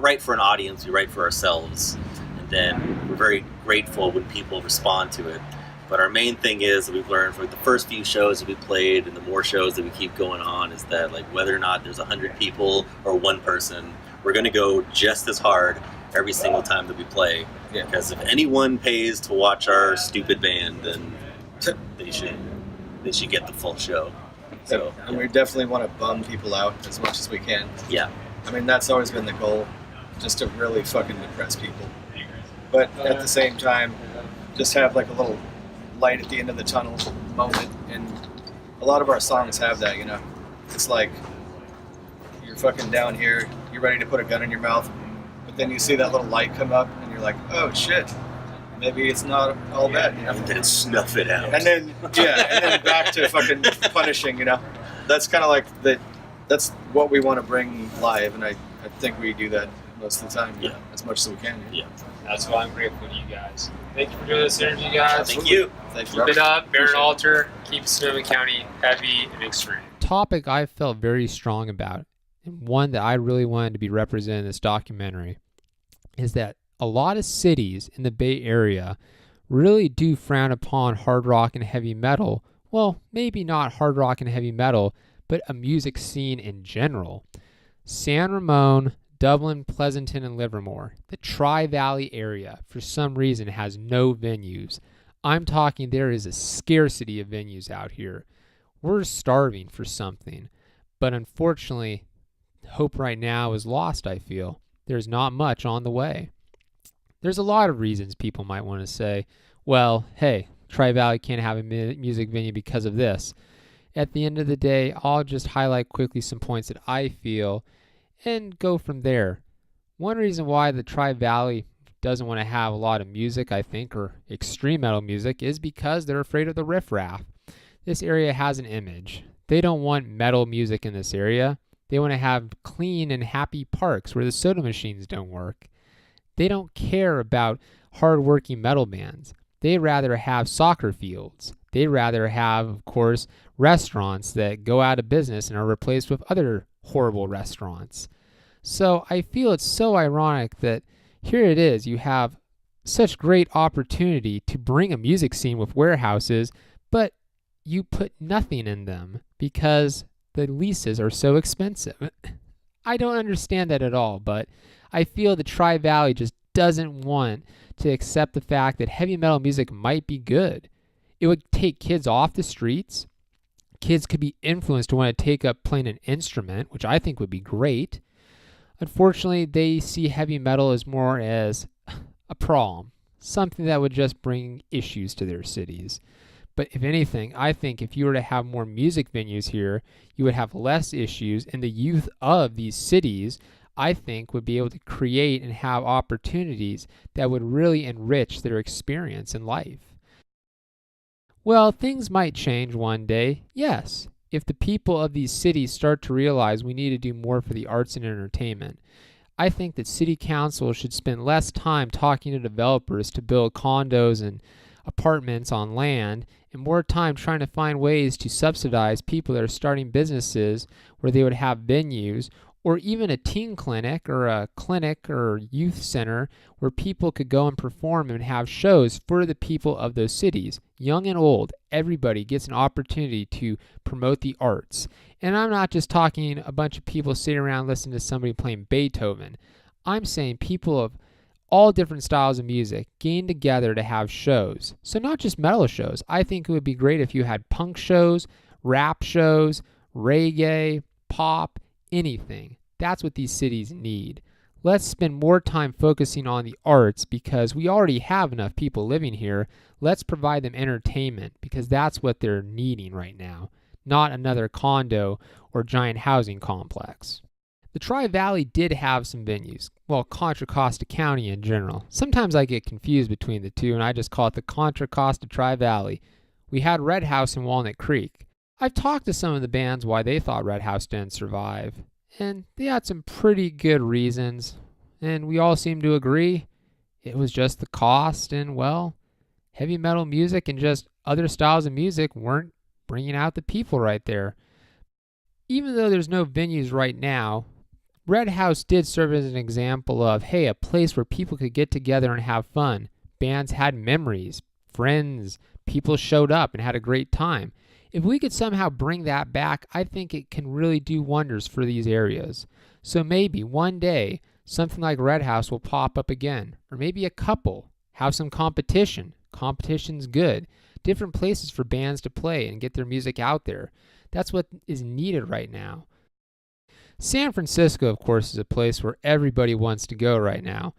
write for an audience, we write for ourselves, and then we're very grateful when people respond to it. But our main thing is that we've learned from the first few shows that we played and the more shows that we keep going on is that like whether or not there's 100 people or one person, we're going to go just as hard every single time that we play. Yeah. Because if anyone pays to watch our stupid band, then they should get the full show. So, and we definitely want to bum people out as much as we can. Yeah. I mean, that's always been the goal, just to really fucking depress people. But at the same time, just have like a little light at the end of the tunnel moment. And a lot of our songs have that, It's like you're fucking down here, you're ready to put a gun in your mouth, but then you see that little light come up and you're like, oh shit, maybe it's not all bad, And then snuff it out. And then, and then back to fucking punishing, That's kind of like that's what we want to bring live, and I think we do that most of the time, as much as we can. Yeah. That's why I'm grateful to you guys. Thank you for doing this interview, guys. Thank you. Thank Keep it up, Barren Altar. Keep Sonoma County heavy and extreme. Topic I felt very strong about, and one that I really wanted to be represented in this documentary, is that a lot of cities in the Bay Area really do frown upon hard rock and heavy metal. Well, maybe not hard rock and heavy metal, but a music scene in general. San Ramon, Dublin, Pleasanton, and Livermore, the Tri-Valley area, for some reason has no venues. I'm talking there is a scarcity of venues out here. We're starving for something. But unfortunately, hope right now is lost, I feel. There's not much on the way. There's a lot of reasons people might want to say, well, hey, Tri-Valley can't have a music venue because of this. At the end of the day, I'll just highlight quickly some points that I feel and go from there. One reason why the Tri-Valley doesn't want to have a lot of music, I think, or extreme metal music, is because they're afraid of the riffraff. This area has an image. They don't want metal music in this area. They want to have clean and happy parks where the soda machines don't work. They don't care about hard-working metal bands. They'd rather have soccer fields. They'd rather have, of course, restaurants that go out of business and are replaced with other horrible restaurants. So I feel it's so ironic that here it is, you have such great opportunity to bring a music scene with warehouses, but you put nothing in them because the leases are so expensive. I don't understand that at all, but I feel the Tri-Valley just doesn't want to accept the fact that heavy metal music might be good. It would take kids off the streets. Kids could be influenced to want to take up playing an instrument, which I think would be great. Unfortunately, they see heavy metal as more as a problem, something that would just bring issues to their cities. But if anything, I think if you were to have more music venues here, you would have less issues, and the youth of these cities, I think, would be able to create and have opportunities that would really enrich their experience in life. Well, things might change one day, yes, if the people of these cities start to realize we need to do more for the arts and entertainment. I think that city council should spend less time talking to developers to build condos and apartments on land and more time trying to find ways to subsidize people that are starting businesses where they would have venues, or even a teen clinic or youth center where people could go and perform and have shows for the people of those cities. Young and old, everybody gets an opportunity to promote the arts. And I'm not just talking a bunch of people sitting around listening to somebody playing Beethoven. I'm saying people of all different styles of music getting together to have shows. So not just metal shows. I think it would be great if you had punk shows, rap shows, reggae, pop, anything. That's what these cities need. Let's spend more time focusing on the arts because we already have enough people living here. Let's provide them entertainment because that's what they're needing right now, not another condo or giant housing complex. The Tri-Valley did have some venues. Well, Contra Costa County in general. Sometimes I get confused between the two and I just call it the Contra Costa Tri-Valley. We had Red House in Walnut Creek. I've talked to some of the bands why they thought Red House didn't survive, and they had some pretty good reasons, and we all seem to agree it was just the cost, and well, heavy metal music and just other styles of music weren't bringing out the people right there. Even though there's no venues right now, Red House did serve as an example of, hey, a place where people could get together and have fun. Bands had memories, friends, people showed up and had a great time. If we could somehow bring that back, I think it can really do wonders for these areas. So maybe one day, something like Red House will pop up again. Or maybe a couple. Have some competition. Competition's good. Different places for bands to play and get their music out there. That's what is needed right now. San Francisco, of course, is a place where everybody wants to go right now.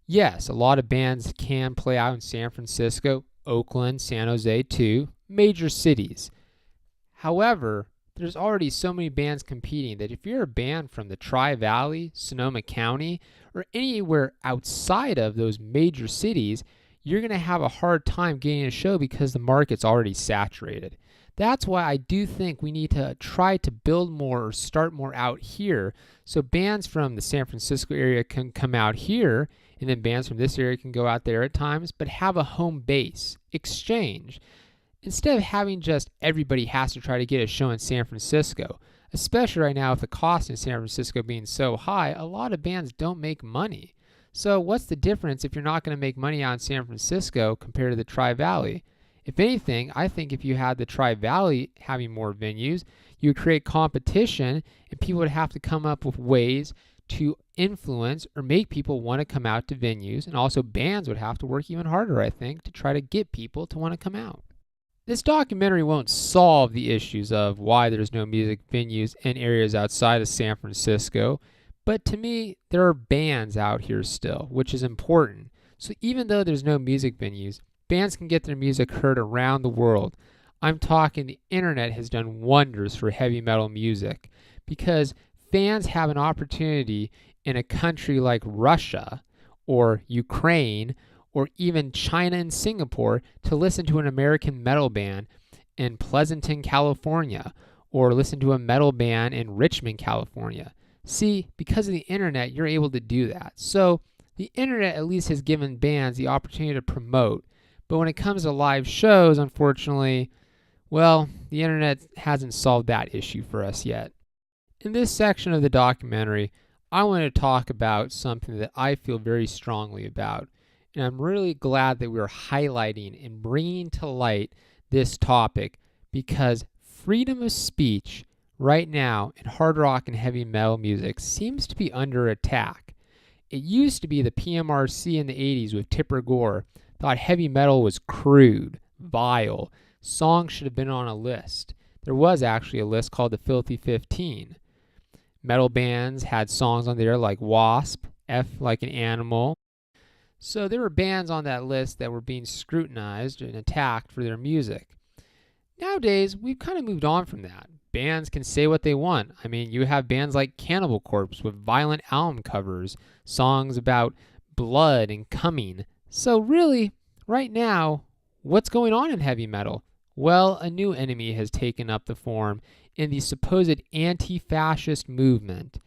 Yes, a lot of bands can play out in San Francisco, Oakland, San Jose too, major cities. However, there's already so many bands competing that if you're a band from the Tri-Valley, Sonoma County, or anywhere outside of those major cities, you're going to have a hard time getting a show because the market's already saturated. That's why I do think we need to try to build more or start more out here so bands from the San Francisco area can come out here and then bands from this area can go out there at times, but have a home base, exchange. Instead of having just everybody has to try to get a show in San Francisco, especially right now with the cost in San Francisco being so high, a lot of bands don't make money. So what's the difference if you're not going to make money out in San Francisco compared to the Tri-Valley? If anything, I think if you had the Tri-Valley having more venues, you would create competition and people would have to come up with ways to influence or make people want to come out to venues, and also bands would have to work even harder, I think, to try to get people to want to come out. This documentary won't solve the issues of why there's no music venues in areas outside of San Francisco, but to me, there are bands out here still, which is important. So even though there's no music venues, bands can get their music heard around the world. I'm talking the internet has done wonders for heavy metal music because fans have an opportunity in a country like Russia or Ukraine or even China and Singapore to listen to an American metal band in Pleasanton, California, or listen to a metal band in Richmond, California. See, because of the internet, you're able to do that. So the internet at least has given bands the opportunity to promote. But when it comes to live shows, unfortunately, well, the internet hasn't solved that issue for us yet. In this section of the documentary, I want to talk about something that I feel very strongly about. And I'm really glad that we're highlighting and bringing to light this topic, because freedom of speech right now in hard rock and heavy metal music seems to be under attack. It used to be the PMRC in the 80s with Tipper Gore thought heavy metal was crude, vile. Songs should have been on a list. There was actually a list called the Filthy 15. Metal bands had songs on there like Wasp, F like an Animal. So there were bands on that list that were being scrutinized and attacked for their music. Nowadays, we've kind of moved on from that. Bands can say what they want. I mean, you have bands like Cannibal Corpse with violent album covers, songs about blood and coming. So really, right now, what's going on in heavy metal? Well, a new enemy has taken up the form in the supposed anti-fascist movement.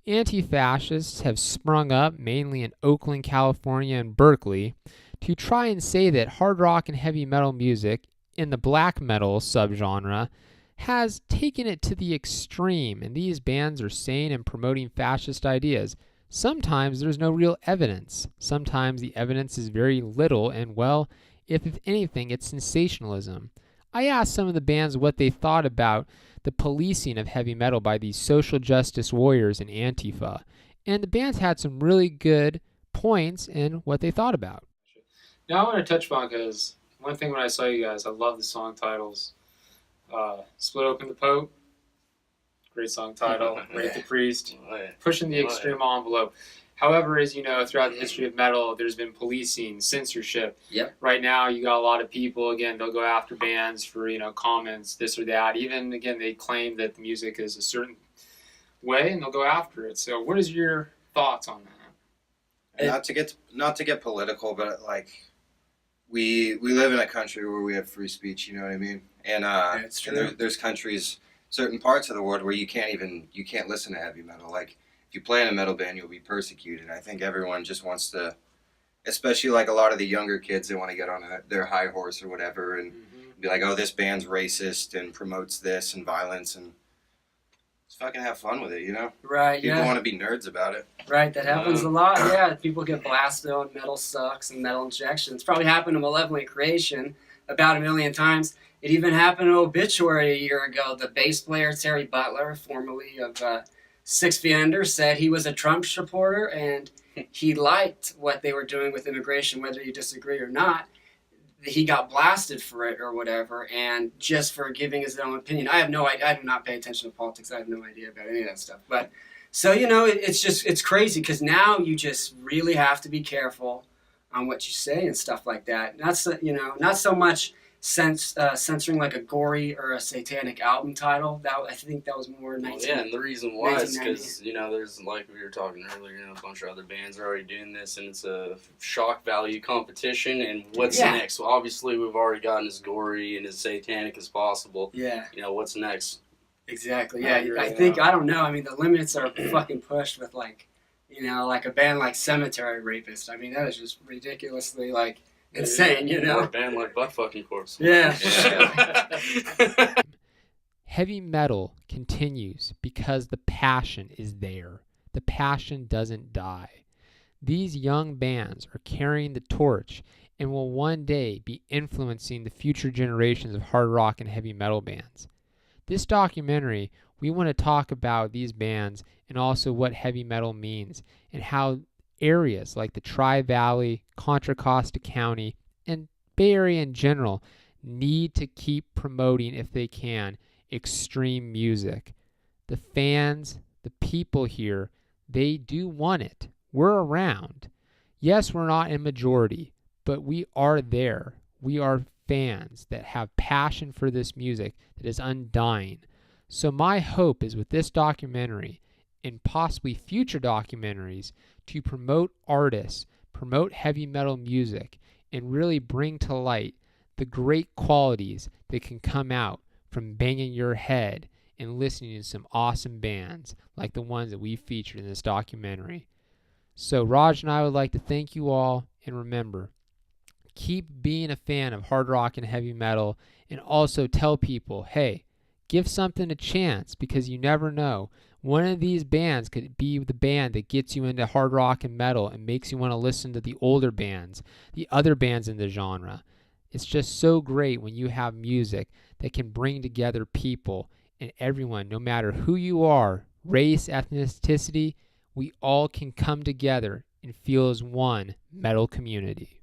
Anti-fascists have sprung up mainly in Oakland, California and Berkeley to try and say that hard rock and heavy metal music in the black metal subgenre has taken it to the extreme, and these bands are saying and promoting fascist ideas. Sometimes there's no real evidence. Sometimes the evidence is very little, and well, if anything, it's sensationalism. I asked some of the bands what they thought about the policing of heavy metal by these social justice warriors in Antifa, and the bands had some really good points in what they thought about. Now I want to touch upon, because one thing when I saw you guys, I love the song titles. Split Open the Pope, great song title. Rape the Priest, pushing the extreme envelope. However, as you know, throughout the history of metal, there's been policing, censorship. Yep. Right now, you got a lot of people, again, they'll go after bands for, comments, this or that. Even, again, they claim that the music is a certain way, and they'll go after it. So what is your thoughts on that? Not to get political, but, we live in a country where we have free speech, you know what I mean? And, there's countries, certain parts of the world where you can't listen to heavy metal. If you play in a metal band, you'll be persecuted. I think everyone just wants to, especially a lot of the younger kids, they want to get on their high horse or whatever and be like, oh, this band's racist and promotes this and violence, and just fucking have fun with it, you know? Right, People want to be nerds about it. Right, that happens a lot, yeah. People get blasted on metal sucks and metal injection. It's probably happened to Malevolent Creation about 1 million times. It even happened to Obituary a year ago. The bass player, Terry Butler, formerly of Six Feet Under, said he was a Trump supporter and he liked what they were doing with immigration, whether you disagree or not. He got blasted for it or whatever, and just for giving his own opinion. I have no idea. I do not pay attention to politics. I have no idea about any of that stuff. But so, it's crazy, because now you just really have to be careful on what you say and stuff like that. Not so much censoring like a gory or a satanic album title. I think that was more 19. Yeah, and the reason why is because there's, like we were talking earlier, a bunch of other bands are already doing this, and it's a shock value competition. And what's next? Well, obviously we've already gotten as gory and as satanic as possible. Yeah. What's next? Exactly. Yeah, I don't know. I mean, the limits are fucking pushed with like a band like Cemetery Rapist. I mean, that is just ridiculously insane, Or a band like Butt Fucking Corpse. Yeah. Heavy metal continues because the passion is there. The passion doesn't die. These young bands are carrying the torch and will one day be influencing the future generations of hard rock and heavy metal bands. This documentary, we want to talk about these bands and also what heavy metal means and how areas like the Tri-Valley, Contra Costa County, and Bay Area in general need to keep promoting, if they can, extreme music. The fans, the people here, they do want it. We're around. Yes, we're not in majority, but we are there. We are fans that have passion for this music that is undying. So my hope is with this documentary and possibly future documentaries to promote artists, promote heavy metal music, and really bring to light the great qualities that can come out from banging your head and listening to some awesome bands like the ones that we featured in this documentary. So Raj and I would like to thank you all, and remember, keep being a fan of hard rock and heavy metal, and also tell people, hey, give something a chance, because you never know. One of these bands could be the band that gets you into hard rock and metal and makes you want to listen to the older bands, the other bands in the genre. It's just so great when you have music that can bring together people and everyone, no matter who you are, race, ethnicity, we all can come together and feel as one metal community.